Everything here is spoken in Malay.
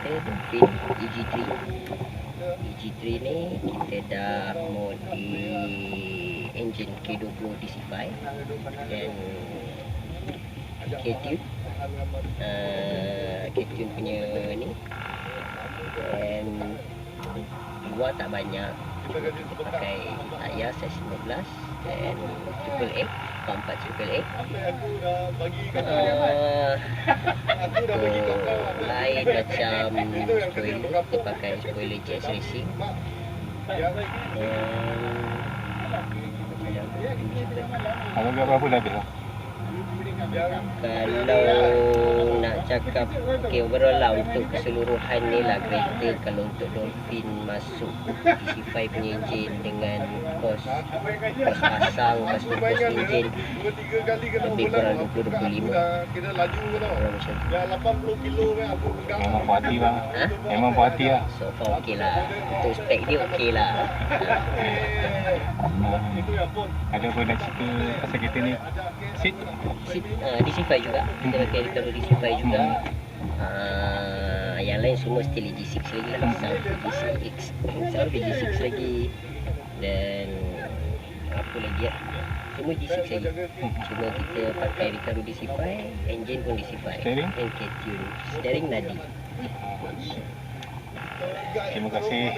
kita Dolphin EG3. EG3 ni kita dah modi engine K20 DC5 dan K-tune K-tune punya ni, dan luar tak banyak. Kita pakai tayar saiz 15 dan triple A, 4 triple A. Lain macam spoiler, kita pakai spoiler GS Racing. Kalau berapa dah habis lah? Kalau nak cakap overall lah untuk keseluruhan ni lah kereta, kalau untuk Dolphin masuk DC5 punya enjin dengan kos pasang, lepas tu kos enjin lebih kurang 20-25 orang macam tu. Memang puas hati bang. Memang puas hati lah. So far okey lah, untuk spek dia okey lah. Ada apa nak cerita pasal kereta ni? Seat DC5 juga, kita pakai Galeri DC5 juga. Yang lain semua still EG6 lagi lah, sound EG6 lagi, dan apa lagi ya, semua EG6 lagi. Cuma kita pakai Recaro DC5, engine pun DC5, steering? and K-tune, steering nadi. Terima kasih.